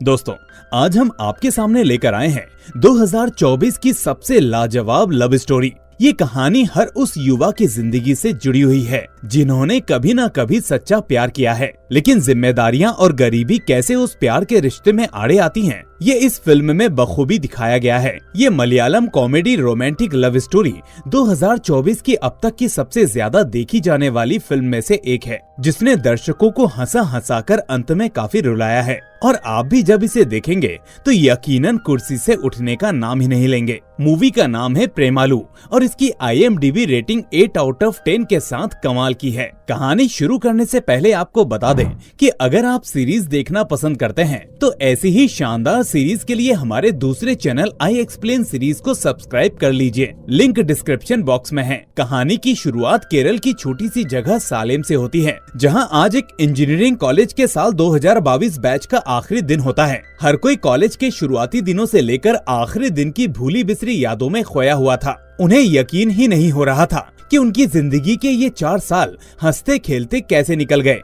दोस्तों, आज हम आपके सामने लेकर आए हैं 2024 की सबसे लाजवाब लव स्टोरी। ये कहानी हर उस युवा की जिंदगी से जुड़ी हुई है जिन्होंने कभी न कभी सच्चा प्यार किया है, लेकिन जिम्मेदारियां और गरीबी कैसे उस प्यार के रिश्ते में आड़े आती हैं, ये इस फिल्म में बखूबी दिखाया गया है। ये Malayalam comedy romantic love story 2024 की अब तक की सबसे ज्यादा देखी जाने वाली फिल्म में से एक है, जिसने दर्शकों को हंसा हंसा कर अंत में काफी रुलाया है। और आप भी जब इसे देखेंगे तो यकीनन कुर्सी से उठने का नाम ही नहीं लेंगे। मूवी का नाम है प्रेमालू और इसकी IMDb रेटिंग 8/10 के साथ कमाल की है। कहानी शुरू करने से पहले आपको बता दें कि अगर आप सीरीज देखना पसंद करते हैं तो ऐसी ही शानदार सीरीज के लिए हमारे दूसरे चैनल आई एक्सप्लेन सीरीज को सब्सक्राइब कर लीजिए, लिंक डिस्क्रिप्शन बॉक्स में है। कहानी की शुरुआत केरल की छोटी सी जगह सालेम से होती है, जहां आज एक इंजीनियरिंग कॉलेज के साल 2022 बैच का आखिरी दिन होता है। हर कोई कॉलेज के शुरुआती दिनों से लेकर आखिरी दिन की भूली बिसरी यादों में खोया हुआ था। उन्हें यकीन ही नहीं हो रहा था कि उनकी जिंदगी के ये 4 साल हंसते खेलते कैसे निकल गए।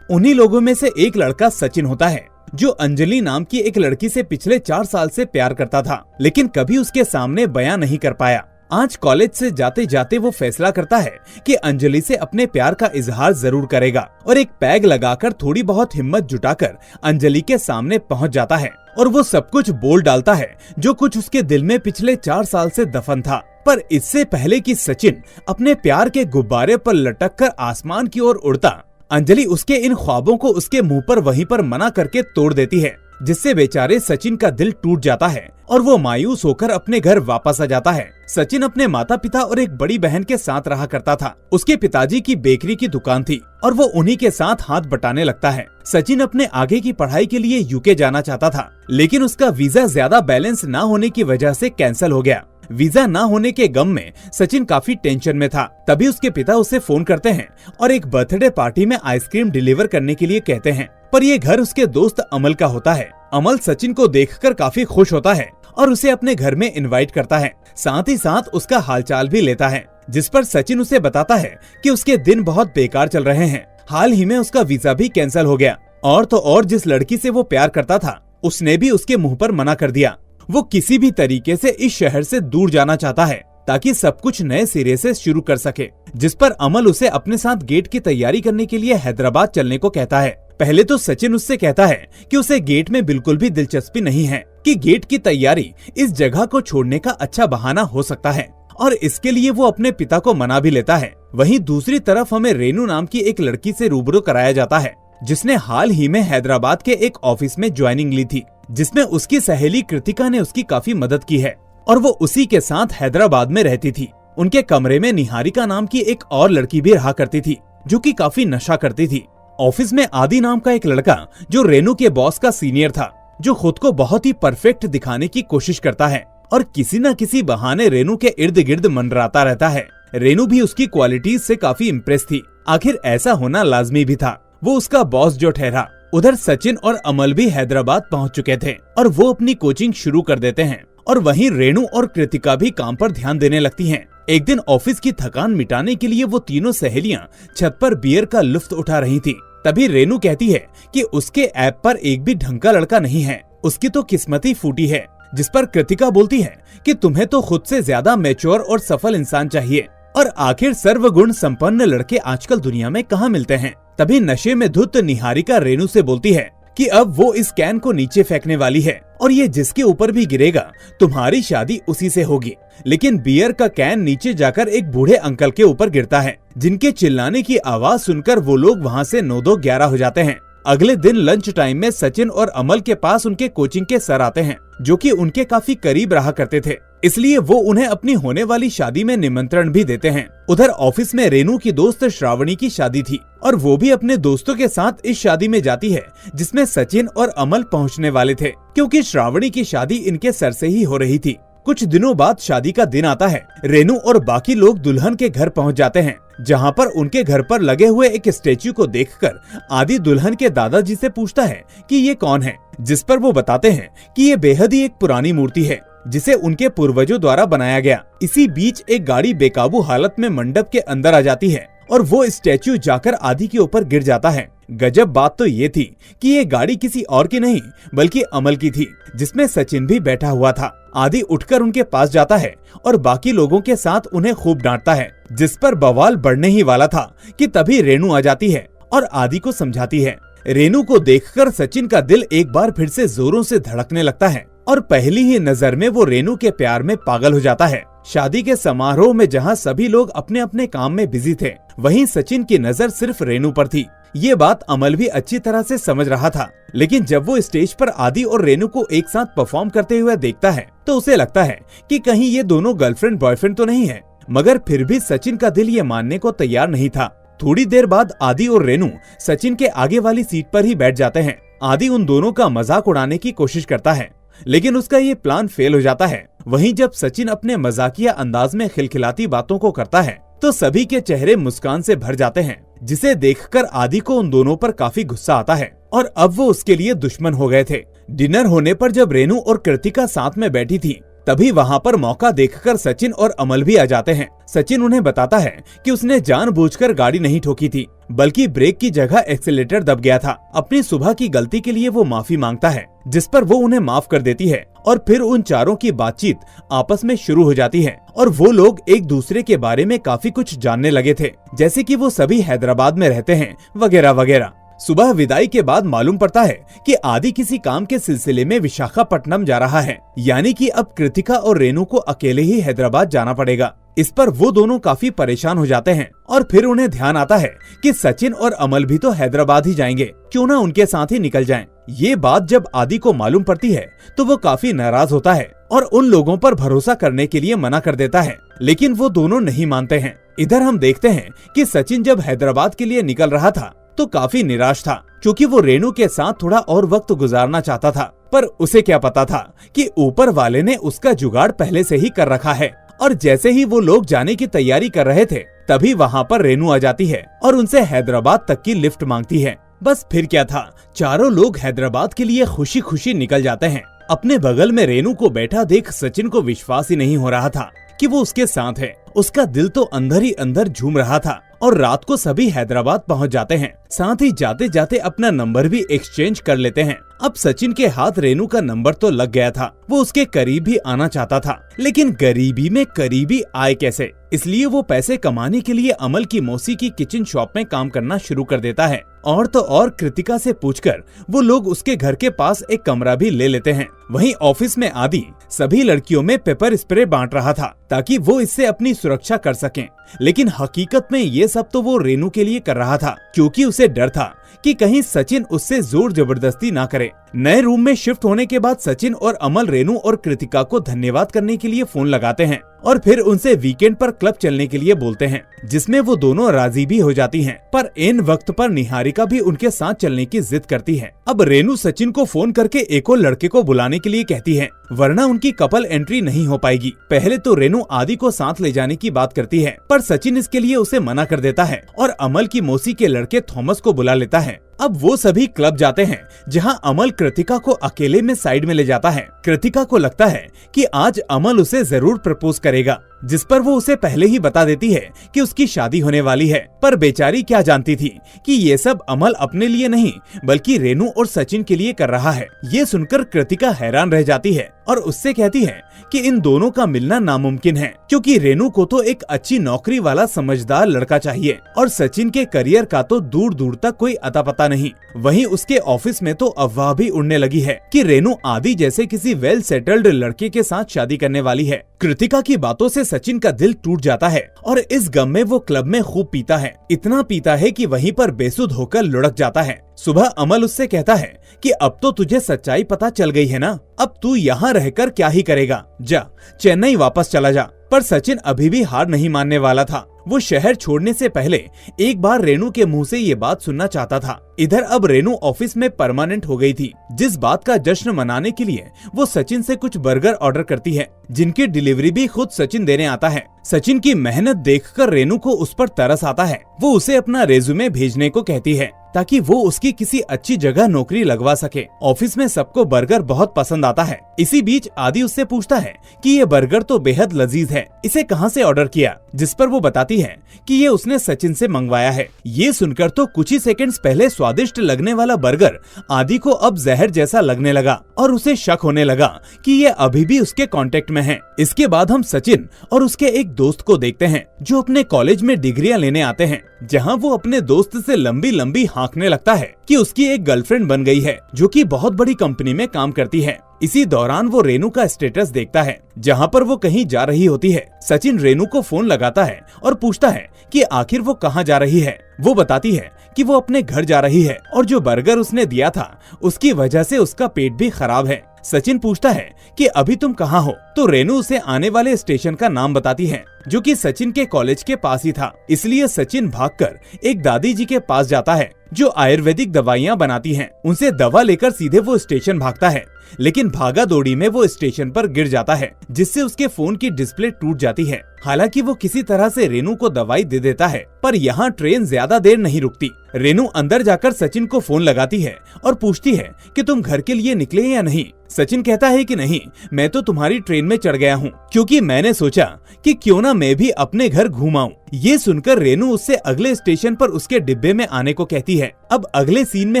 उन्हीं लोगों में से एक लड़का सचिन होता है, जो अंजलि नाम की एक लड़की से पिछले 4 साल से प्यार करता था, लेकिन कभी उसके सामने बयां नहीं कर पाया। आज कॉलेज से जाते जाते वो फैसला करता है कि अंजलि से अपने प्यार का इजहार जरूर करेगा और एक पैग लगाकर थोड़ी बहुत हिम्मत जुटाकर अंजलि के सामने पहुंच जाता है और वो सब कुछ बोल डालता है जो कुछ उसके दिल में पिछले 4 साल से दफन था। पर इससे पहले कि सचिन अपने प्यार के गुब्बारे पर लटक कर आसमान की ओर उड़ता, अंजलि उसके इन ख्वाबों को उसके मुंह पर वहीं पर मना करके तोड़ देती है, जिससे बेचारे सचिन का दिल टूट जाता है और वो मायूस होकर अपने घर वापस आ जाता है। सचिन अपने माता पिता और एक बड़ी बहन के साथ रहा करता था। उसके पिताजी की बेकरी की दुकान थी और वो उन्हीं के साथ हाथ बटाने लगता है। सचिन अपने आगे की पढ़ाई के लिए UK जाना चाहता था, लेकिन उसका वीजा ज्यादा बैलेंस न होने की वजह से कैंसिल हो गया। वीजा ना होने के गम में सचिन काफी टेंशन में था। तभी उसके पिता उसे फोन करते हैं और एक बर्थडे पार्टी में आइसक्रीम डिलीवर करने के लिए कहते हैं, पर ये घर उसके दोस्त अमल का होता है। अमल सचिन को देखकर काफी खुश होता है और उसे अपने घर में इनवाइट करता है, साथ ही साथ उसका हालचाल भी लेता है, जिस पर सचिन उसे बताता है कि उसके दिन बहुत बेकार चल रहे हैं। हाल ही में उसका वीजा भी कैंसिल हो गया और तो और जिस लड़की से वो प्यार करता था उसने भी उसके मुँह पर मना कर दिया। वो किसी भी तरीके से इस शहर से दूर जाना चाहता है ताकि सब कुछ नए सिरे से शुरू कर सके, जिस पर अमल उसे अपने साथ गेट की तैयारी करने के लिए हैदराबाद चलने को कहता है। पहले तो सचिन उससे कहता है कि उसे गेट में बिल्कुल भी दिलचस्पी नहीं है, कि गेट की तैयारी इस जगह को छोड़ने का अच्छा बहाना हो सकता है और इसके लिए वो अपने पिता को मना भी लेता है। वहीं दूसरी तरफ हमें रेनू नाम की एक लड़की से रूबरू कराया जाता है, जिसने हाल ही में हैदराबाद के एक ऑफिस में ज्वाइनिंग ली थी, जिसमें उसकी सहेली कृतिका ने उसकी काफी मदद की है और वो उसी के साथ हैदराबाद में रहती थी। उनके कमरे में निहारिका नाम की एक और लड़की भी रहा करती थी, जो कि काफी नशा करती थी। ऑफिस में आदि नाम का एक लड़का, जो रेनू के बॉस का सीनियर था, जो खुद को बहुत ही परफेक्ट दिखाने की कोशिश करता है और किसी न किसी बहाने रेनू के इर्द गिर्द मंडराता रहता है। रेनू भी उसकी क्वालिटीज से काफी इम्प्रेस थी। आखिर ऐसा होना लाजमी भी था, वो उसका बॉस जो ठहरा। उधर सचिन और अमल भी हैदराबाद पहुंच चुके थे और वो अपनी कोचिंग शुरू कर देते हैं और वहीं रेनू और कृतिका भी काम पर ध्यान देने लगती हैं। एक दिन ऑफिस की थकान मिटाने के लिए वो तीनों सहेलियां छत पर बियर का लुत्फ उठा रही थी। तभी रेनू कहती है कि उसके ऐप पर एक भी ढंग का लड़का नहीं है, उसकी तो किस्मत ही फूटी है। जिस पर कृतिका बोलती है कि तुम्हें तो खुद से ज्यादा मैच्योर और सफल इंसान चाहिए और आखिर सर्वगुण संपन्न लड़के आजकल दुनिया में कहाँ मिलते हैं। तभी नशे में धुत निहारिका रेनू से बोलती है कि अब वो इस कैन को नीचे फेंकने वाली है और ये जिसके ऊपर भी गिरेगा तुम्हारी शादी उसी से होगी। लेकिन बियर का कैन नीचे जाकर एक बूढ़े अंकल के ऊपर गिरता है, जिनके चिल्लाने की आवाज सुनकर वो लोग वहाँ से 9-2-11 हो जाते हैं। अगले दिन लंच टाइम में सचिन और अमल के पास उनके कोचिंग के सर आते हैं, जो कि उनके काफी करीब रहा करते थे, इसलिए वो उन्हें अपनी होने वाली शादी में निमंत्रण भी देते हैं। उधर ऑफिस में रेनू की दोस्त श्रावणी की शादी थी और वो भी अपने दोस्तों के साथ इस शादी में जाती है, जिसमें सचिन और अमल पहुंचने वाले थे, क्योंकि श्रावणी की शादी इनके सर से ही हो रही थी। कुछ दिनों बाद शादी का दिन आता है। रेनू और बाकी लोग दुल्हन के घर पहुंच जाते हैं, जहां पर उनके घर पर लगे हुए एक स्टेच्यू को देखकर आदि दुल्हन के दादाजी से पूछता है कि ये कौन है, जिस पर वो बताते हैं कि ये बेहद ही एक पुरानी मूर्ति है, जिसे उनके पूर्वजों द्वारा बनाया गया। इसी बीच एक गाड़ी बेकाबू हालत में मंडप के अंदर आ जाती है और वो स्टैच्यू जाकर आदि के ऊपर गिर जाता है। गजब बात तो ये थी कि ये गाड़ी किसी और की नहीं बल्कि अमल की थी, जिसमें सचिन भी बैठा हुआ था। आदि उठकर उनके पास जाता है और बाकी लोगों के साथ उन्हें खूब डांटता है, जिस पर बवाल बढ़ने ही वाला था कि तभी रेनू आ जाती है और आदि को समझाती है। रेनू को देखकर सचिन का दिल एक बार फिर से जोरों से धड़कने लगता है और पहली ही नजर में वो रेनू के प्यार में पागल हो जाता है। शादी के समारोह में जहाँ सभी लोग अपने अपने काम में बिजी थे, वहीं सचिन की नजर सिर्फ रेनू पर थी। ये बात अमल भी अच्छी तरह से समझ रहा था, लेकिन जब वो स्टेज पर आदि और रेनू को एक साथ परफॉर्म करते हुए देखता है तो उसे लगता है कि कहीं ये दोनों गर्लफ्रेंड बॉयफ्रेंड तो नहीं है। मगर फिर भी सचिन का दिल ये मानने को तैयार नहीं था। थोड़ी देर बाद आदि और रेनू सचिन के आगे वाली सीट पर ही बैठ जाते हैं। आदि उन दोनों का मजाक उड़ाने की कोशिश करता है, लेकिन उसका ये प्लान फेल हो जाता है। वहीं जब सचिन अपने मजाकिया अंदाज में खिलखिलाती बातों को करता है तो सभी के चेहरे मुस्कान से भर जाते हैं, जिसे देखकर आदि को उन दोनों पर काफी गुस्सा आता है और अब वो उसके लिए दुश्मन हो गए थे। डिनर होने पर जब रेनू और कृतिका साथ में बैठी थी, तभी वहाँ पर मौका देखकर सचिन और अमल भी आ जाते हैं। सचिन उन्हें बताता है कि उसने जानबूझकर गाड़ी नहीं ठोकी थी, बल्कि ब्रेक की जगह एक्सीलेटर दब गया था। अपनी सुबह की गलती के लिए वो माफी मांगता है, जिस पर वो उन्हें माफ कर देती है और फिर उन चारों की बातचीत आपस में शुरू हो जाती है और वो लोग एक दूसरे के बारे में काफी कुछ जानने लगे थे, जैसे कि वो सभी हैदराबाद में रहते हैं वगैरह वगैरह। सुबह विदाई के बाद मालूम पड़ता है कि आदि किसी काम के सिलसिले में विशाखापट्टनम जा रहा है, यानी कि अब कृतिका और रेनू को अकेले ही हैदराबाद जाना पड़ेगा। इस पर वो दोनों काफी परेशान हो जाते हैं और फिर उन्हें ध्यान आता है कि सचिन और अमल भी तो हैदराबाद ही जाएंगे, क्यों ना उनके साथ ही निकल जाएं। ये बात जब आदि को मालूम पड़ती है तो वो काफी नाराज होता है और उन लोगों पर भरोसा करने के लिए मना कर देता है, लेकिन वो दोनों नहीं मानते हैं। इधर हम देखते हैं कि सचिन जब हैदराबाद के लिए निकल रहा था तो काफी निराश था, क्योंकि वो रेनू के साथ थोड़ा और वक्त गुजारना चाहता था। पर उसे क्या पता था कि ऊपर वाले ने उसका जुगाड़ पहले से ही कर रखा है। और जैसे ही वो लोग जाने की तैयारी कर रहे थे, तभी वहाँ पर रेनू आ जाती है और उनसे हैदराबाद तक की लिफ्ट मांगती है। बस फिर क्या था, चारों लोग हैदराबाद के लिए खुशी खुशी निकल जाते हैं। अपने बगल में रेनू को बैठा देख सचिन को विश्वास ही नहीं हो रहा था कि वो उसके साथ है। उसका दिल तो अंदर ही अंदर झूम रहा था। और रात को सभी हैदराबाद पहुंच जाते हैं, साथ ही जाते जाते अपना नंबर भी एक्सचेंज कर लेते हैं। अब सचिन के हाथ रेनू का नंबर तो लग गया था, वो उसके करीब भी आना चाहता था, लेकिन गरीबी में करीबी आए कैसे, इसलिए वो पैसे कमाने के लिए अमल की मौसी की किचन शॉप में काम करना शुरू कर देता है। और तो और कृतिका से पूछकर वो लोग उसके घर के पास एक कमरा भी ले लेते हैं। वहीं ऑफिस में आदि सभी लड़कियों में पेपर स्प्रे बांट रहा था ताकि वो इससे अपनी सुरक्षा कर सकें, लेकिन हकीकत में ये सब तो वो रेनू के लिए कर रहा था, क्योंकि उसे डर था कि कहीं सचिन उससे जोर जबरदस्ती ना करे। नए रूम में शिफ्ट होने के बाद सचिन और अमल रेनू और कृतिका को धन्यवाद करने के लिए फोन लगाते हैं और फिर उनसे वीकेंड पर क्लब चलने के लिए बोलते हैं, जिसमें वो दोनों राजी भी हो जाती हैं। पर इन वक्त पर निहारिका भी उनके साथ चलने की जिद करती है। अब रेनू सचिन को फोन करके एक और लड़के को बुलाने के लिए कहती है, वरना उनकी कपल एंट्री नहीं हो पाएगी। पहले तो रेनू आदि को साथ ले जाने की बात करती है, पर सचिन इसके लिए उसे मना कर देता है और अमल की मौसी के लड़के थॉमस को बुला लेता है। अब वो सभी क्लब जाते हैं, जहां अमल कृतिका को अकेले में साइड में ले जाता है। कृतिका को लगता है कि आज अमल उसे जरूर प्रपोज करेगा, जिस पर वो उसे पहले ही बता देती है कि उसकी शादी होने वाली है। पर बेचारी क्या जानती थी कि ये सब अमल अपने लिए नहीं बल्कि रेनू और सचिन के लिए कर रहा है। ये सुनकर कृतिका हैरान रह जाती है और उससे कहती है कि इन दोनों का मिलना नामुमकिन है, क्योंकि रेनू को तो एक अच्छी नौकरी वाला समझदार लड़का चाहिए और सचिन के करियर का तो दूर दूर तक कोई अता पता नहीं। वहीं उसके ऑफिस में तो अफवाह भी उड़ने लगी है कि रेनू आदि जैसे किसी वेल सेटल्ड लड़के के साथ शादी करने वाली है। कृतिका की बातों से सचिन का दिल टूट जाता है और इस गम में वो क्लब में खूब पीता है। इतना पीता है कि वहीं पर बेसुध होकर लुढ़क जाता है। सुबह अमल उससे कहता है कि अब तो तुझे सच्चाई पता चल गई है ना, अब तू यहाँ रहकर क्या ही करेगा, जा चेन्नई वापस चला जा। पर सचिन अभी भी हार नहीं मानने वाला था। वो शहर छोड़ने से पहले एक बार रेनू के मुंह से ये बात सुनना चाहता था। इधर अब रेनू ऑफिस में परमानेंट हो गई थी, जिस बात का जश्न मनाने के लिए वो सचिन से कुछ बर्गर ऑर्डर करती है, जिनकी डिलीवरी भी खुद सचिन देने आता है। सचिन की मेहनत देखकर रेनू को उस पर तरस आता है। वो उसे अपना रेज्यूमे भेजने को कहती है ताकि वो उसकी किसी अच्छी जगह नौकरी लगवा सके। ऑफिस में सबको बर्गर बहुत पसंद आता है। इसी बीच आदि उससे पूछता है कि ये बर्गर तो बेहद लजीज है, इसे कहाँ से ऑर्डर किया, जिस पर वो बताती है कि ये उसने सचिन से मंगवाया है। ये सुनकर तो कुछ ही सेकंड्स पहले स्वादिष्ट लगने वाला बर्गर आदि को अब जहर जैसा लगने लगा और उसे शक होने लगा कि ये अभी भी उसके कांटेक्ट में है। इसके बाद हम सचिन और उसके एक दोस्त को देखते हैं जो अपने कॉलेज में डिग्रियां लेने आते हैं, जहां वो अपने दोस्त से लंबी लंबी हाँकने लगता है कि उसकी एक गर्लफ्रेंड बन गई है जो कि बहुत बड़ी कंपनी में काम करती है। इसी दौरान वो रेनू का स्टेटस देखता है जहां पर वो कहीं जा रही होती है। सचिन रेनू को फोन लगाता है और पूछता है कि आखिर वो कहां जा रही है। वो बताती है कि वो अपने घर जा रही है और जो बर्गर उसने दिया था उसकी वजह से उसका पेट भी खराब है। सचिन पूछता है कि अभी तुम कहाँ हो, तो रेनू उसे आने वाले स्टेशन का नाम बताती है जो कि सचिन के कॉलेज के पास ही था। इसलिए सचिन भागकर एक दादी जी के पास जाता है जो आयुर्वेदिक दवाइयाँ बनाती हैं। उनसे दवा लेकर सीधे वो स्टेशन भागता है, लेकिन भागा दौड़ी में वो स्टेशन पर गिर जाता है जिससे उसके फोन की डिस्प्ले टूट जाती है। हालांकि वो किसी तरह से रेनू को दवाई दे देता है, पर यहाँ ट्रेन ज्यादा देर नहीं रुकती। रेनू अंदर जाकर सचिन को फोन लगाती है और पूछती है कि तुम घर के लिए निकले या नहीं। सचिन कहता है कि नहीं, मैं तो तुम्हारी ट्रेन में चढ़ गया हूँ क्योंकि मैंने सोचा कि क्यों ना मैं भी अपने घर घूम आऊं। ये सुनकर रेनू उससे अगले स्टेशन पर उसके डिब्बे में आने को कहती है। अब अगले सीन में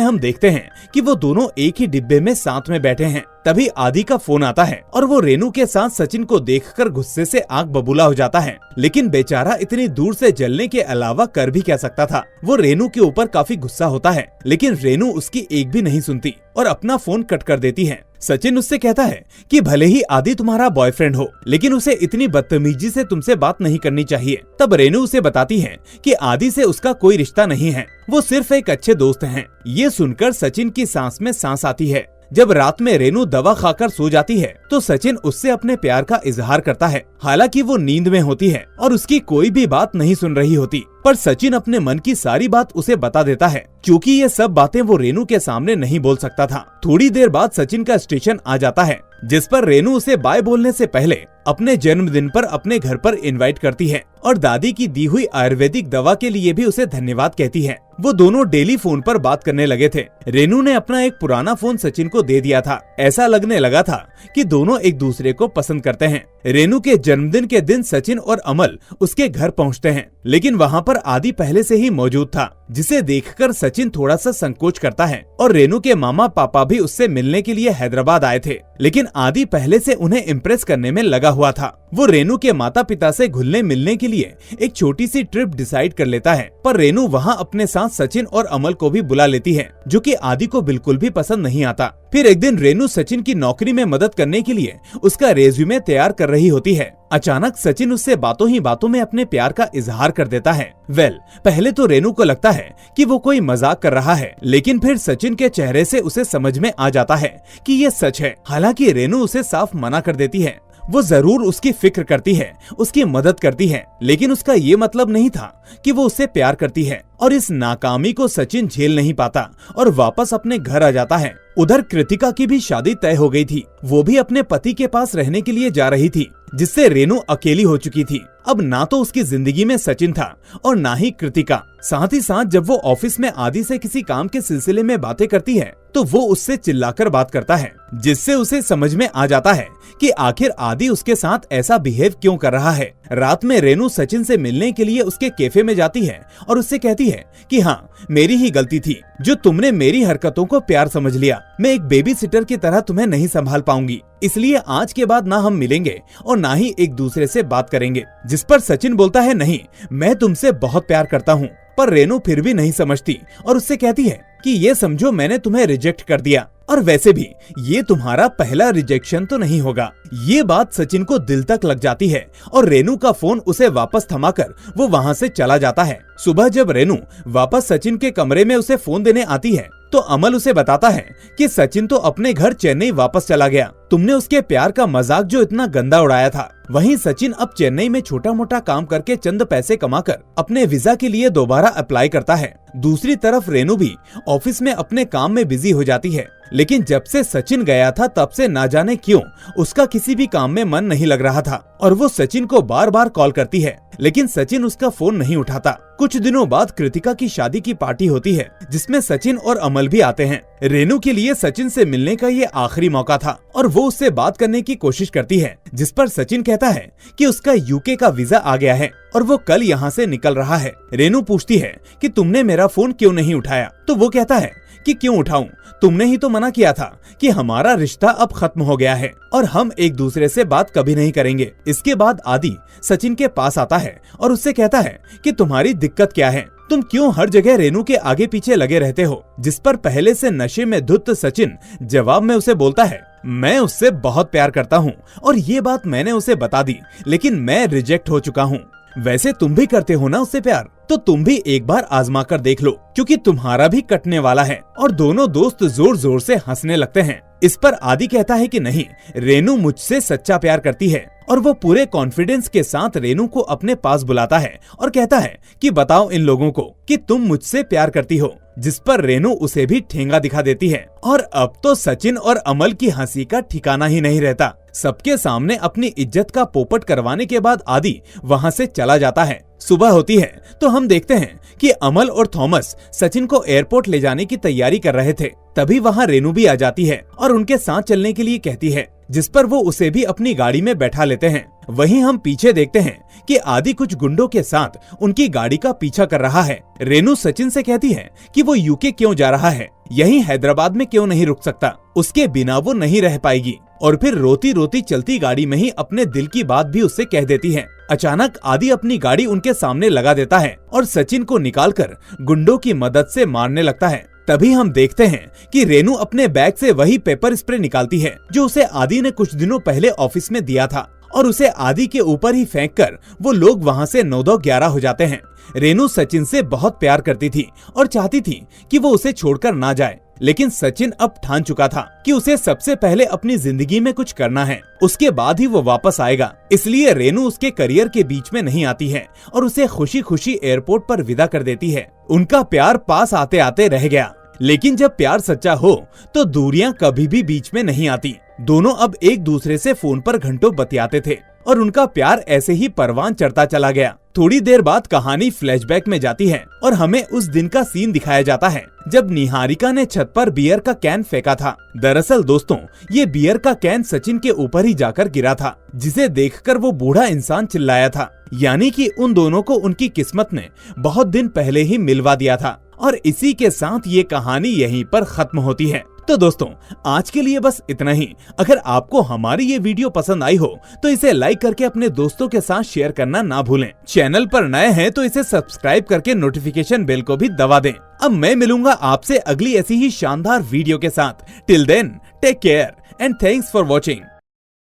हम देखते हैं कि वो दोनों एक ही डिब्बे में साथ में बैठे हैं। तभी आदि का फोन आता है और वो रेनू के साथ सचिन को देखकर गुस्से से आग बबूला हो जाता है, लेकिन बेचारा इतनी दूर से जलने के अलावा कर भी क्या सकता था। वो रेनू के ऊपर काफी गुस्सा होता है, लेकिन रेनू उसकी एक भी नहीं सुनती और अपना फोन कट कर देती है। सचिन उससे कहता है कि भले ही आदि तुम्हारा बॉयफ्रेंड हो, लेकिन उसे इतनी बदतमीजी से तुमसे बात नहीं करनी चाहिए। तब रेनू उसे बताती है कि आदि से उसका कोई रिश्ता नहीं है, वो सिर्फ एक अच्छे दोस्त हैं। ये सुनकर सचिन की सांस में सांस आती है। जब रात में रेनू दवा खाकर सो जाती है तो सचिन उससे अपने प्यार का इजहार करता है। हालांकि वो नींद में होती है और उसकी कोई भी बात नहीं सुन रही होती, पर सचिन अपने मन की सारी बात उसे बता देता है क्योंकि ये सब बातें वो रेनू के सामने नहीं बोल सकता था। थोड़ी देर बाद सचिन का स्टेशन आ जाता है जिस पर रेनू उसे बाय बोलने से पहले अपने जन्मदिन पर अपने घर पर इनवाइट करती है और दादी की दी हुई आयुर्वेदिक दवा के लिए भी उसे धन्यवाद कहती है। वो दोनों डेली फोन पर बात करने लगे थे। रेनू ने अपना एक पुराना फोन सचिन को दे दिया था। ऐसा लगने लगा था कि दोनों एक दूसरे को पसंद करते हैं। रेनू के जन्मदिन के दिन सचिन और अमल उसके घर पहुंचते हैं, लेकिन वहां पर आदि पहले से ही मौजूद था, जिसे देखकर सचिन थोड़ा सा संकोच करता है। और रेनू के मामा पापा भी उससे मिलने के लिए हैदराबाद आए थे, लेकिन आदि पहले से उन्हें इम्प्रेस करने में लगा हुआ था। वो रेनू के माता पिता से घुलने मिलने के लिए एक छोटी सी ट्रिप डिसाइड कर लेता है, पर रेनू वहाँ अपने साथ सचिन और अमल को भी बुला लेती है, जो कि आदि को बिल्कुल भी पसंद नहीं आता। फिर एक दिन रेनू सचिन की नौकरी में मदद करने के लिए उसका रेज्यूमे तैयार कर रही होती है। अचानक सचिन उससे बातों ही बातों में अपने प्यार का इजहार कर देता है। पहले तो रेनू को लगता है कि वो कोई मजाक कर रहा है, लेकिन फिर सचिन के चेहरे से उसे समझ में आ जाता है कि ये सच है। हालांकि रेनू उसे साफ मना कर देती है। वो जरूर उसकी फिक्र करती है, उसकी मदद करती है, लेकिन उसका ये मतलब नहीं था कि वो उससे प्यार करती है। और इस नाकामी को सचिन झेल नहीं पाता और वापस अपने घर आ जाता है। उधर कृतिका की भी शादी तय हो गई थी। वो भी अपने पति के पास रहने के लिए जा रही थी, जिससे रेनू अकेली हो चुकी थी। अब ना तो उसकी जिंदगी में सचिन था और ना ही कृतिका। साथ ही साथ जब वो ऑफिस में आदि से किसी काम के सिलसिले में बातें करती है तो वो उससे चिल्लाकर बात करता है, जिससे उसे समझ में आ जाता है कि आखिर आदि उसके साथ ऐसा बिहेव क्यों कर रहा है। रात में रेनू सचिन से मिलने के लिए उसके कैफे में जाती है और उससे कहती है कि हाँ, मेरी ही गलती थी जो तुमने मेरी हरकतों को प्यार समझ लिया। मैं एक बेबी सिटर की तरह तुम्हें नहीं संभाल पाऊंगी, इसलिए आज के बाद ना हम मिलेंगे और ना ही एक दूसरे से बात करेंगे। जिस पर सचिन बोलता है, नहीं, मैं तुमसे बहुत प्यार करता हूँ। पर रेनू फिर भी नहीं समझती और उससे कहती है कि ये समझो मैंने तुम्हें रिजेक्ट कर दिया, और वैसे भी ये तुम्हारा पहला रिजेक्शन तो नहीं होगा। ये बात सचिन को दिल तक लग जाती है और रेनू का फोन उसे वापस थमाकर वो वहाँ से चला जाता है। सुबह जब रेनू वापस सचिन के कमरे में उसे फोन देने आती है तो अमल उसे बताता है कि सचिन तो अपने घर चेन्नई वापस चला गया। तुमने उसके प्यार का मजाक जो इतना गंदा उड़ाया था। वहीं सचिन अब चेन्नई में छोटा मोटा काम करके चंद पैसे कमाकर अपने वीजा के लिए दोबारा अप्लाई करता है। दूसरी तरफ रेनू भी ऑफिस में अपने काम में बिजी हो जाती है, लेकिन जब से सचिन गया था तब से ना जाने क्यों उसका किसी भी काम में मन नहीं लग रहा था और वो सचिन को बार बार कॉल करती है, लेकिन सचिन उसका फोन नहीं उठाता। कुछ दिनों बाद कृतिका की शादी की पार्टी होती है, जिसमें सचिन और अमल भी आते हैं। रेनू के लिए सचिन से मिलने का ये आखिरी मौका था और वो वो उससे बात करने की कोशिश करती है, जिस पर सचिन कहता है कि उसका यूके का वीजा आ गया है और वो कल यहाँ से निकल रहा है। रेनू पूछती है कि तुमने मेरा फोन क्यों नहीं उठाया, तो वो कहता है कि क्यों उठाऊं, तुमने ही तो मना किया था कि हमारा रिश्ता अब खत्म हो गया है और हम एक दूसरे से बात कभी नहीं करेंगे। इसके बाद आदि सचिन के पास आता है और उससे कहता है कि तुम्हारी दिक्कत क्या है, तुम क्यों हर जगह रेनू के आगे पीछे लगे रहते हो। जिस पर पहले से नशे में धुत सचिन जवाब में उसे बोलता है, मैं उससे बहुत प्यार करता हूँ और ये बात मैंने उसे बता दी, लेकिन मैं रिजेक्ट हो चुका हूँ। वैसे तुम भी करते हो ना उससे प्यार, तो तुम भी एक बार आजमा कर देख लो, क्योंकि तुम्हारा भी कटने वाला है। और दोनों दोस्त जोर जोर से हंसने लगते हैं। इस पर आदि कहता है कि नहीं, रेनू मुझसे सच्चा प्यार करती है और वो पूरे कॉन्फिडेंस के साथ रेनू को अपने पास बुलाता है और कहता है कि बताओ इन लोगों को कि तुम मुझसे प्यार करती हो। जिस पर रेनू उसे भी ठेंगा दिखा देती है और अब तो सचिन और अमल की हंसी का ठिकाना ही नहीं रहता। सबके सामने अपनी इज्जत का पोपट करवाने के बाद आदि वहाँ से चला जाता है। सुबह होती है तो हम देखते हैं कि अमल और थॉमस सचिन को एयरपोर्ट ले जाने की तैयारी कर रहे थे। तभी वहाँ रेनू भी आ जाती है और उनके साथ चलने के लिए कहती है, जिस पर वो उसे भी अपनी गाड़ी में बैठा लेते हैं। वहीं हम पीछे देखते हैं कि आदि कुछ गुंडों के साथ उनकी गाड़ी का पीछा कर रहा है। रेनू सचिन से कहती है कि वो यूके क्यों जा रहा है, यहीं हैदराबाद में क्यों नहीं रुक सकता, उसके बिना वो नहीं रह पाएगी। और फिर रोती रोती चलती गाड़ी में ही अपने दिल की बात भी उससे कह देती है। अचानक आदि अपनी गाड़ी उनके सामने लगा देता है और सचिन को निकालकर गुंडों की मदद से मारने लगता है। तभी हम देखते हैं कि रेनू अपने बैग से वही पेपर स्प्रे निकालती है जो उसे आदि ने कुछ दिनों पहले ऑफिस में दिया था और उसे आदि के ऊपर ही फेंककर वो लोग वहाँ से 9-11 हो जाते हैं। रेनू सचिन से बहुत प्यार करती थी और चाहती थी कि वो उसे छोड़कर ना जाए, लेकिन सचिन अब ठान चुका था कि उसे सबसे पहले अपनी जिंदगी में कुछ करना है, उसके बाद ही वो वापस आएगा। इसलिए रेनू उसके करियर के बीच में नहीं आती है और उसे खुशी खुशी एयरपोर्ट पर विदा कर देती है। उनका प्यार पास आते आते रह गया, लेकिन जब प्यार सच्चा हो तो दूरियां कभी भी बीच में नहीं आती। दोनों अब एक दूसरे से फोन पर घंटों बतियाते थे और उनका प्यार ऐसे ही परवान चढ़ता चला गया। थोड़ी देर बाद कहानी फ्लैशबैक में जाती है और हमें उस दिन का सीन दिखाया जाता है जब निहारिका ने छत पर बियर का कैन फेंका था। दरअसल दोस्तों, ये बियर का कैन सचिन के ऊपर ही जाकर गिरा था, जिसे देखकर वो बूढ़ा इंसान चिल्लाया था। यानी कि उन दोनों को उनकी किस्मत ने बहुत दिन पहले ही मिलवा दिया था। और इसी के साथ ये कहानी यहीं पर खत्म होती है। तो दोस्तों, आज के लिए बस इतना ही। अगर आपको हमारी ये वीडियो पसंद आई हो तो इसे लाइक करके अपने दोस्तों के साथ शेयर करना ना भूलें। चैनल पर नए हैं तो इसे सब्सक्राइब करके नोटिफिकेशन बेल को भी दबा दें। अब मैं मिलूंगा आपसे अगली ऐसी ही शानदार वीडियो के साथ। Till then, take care and thanks for watching.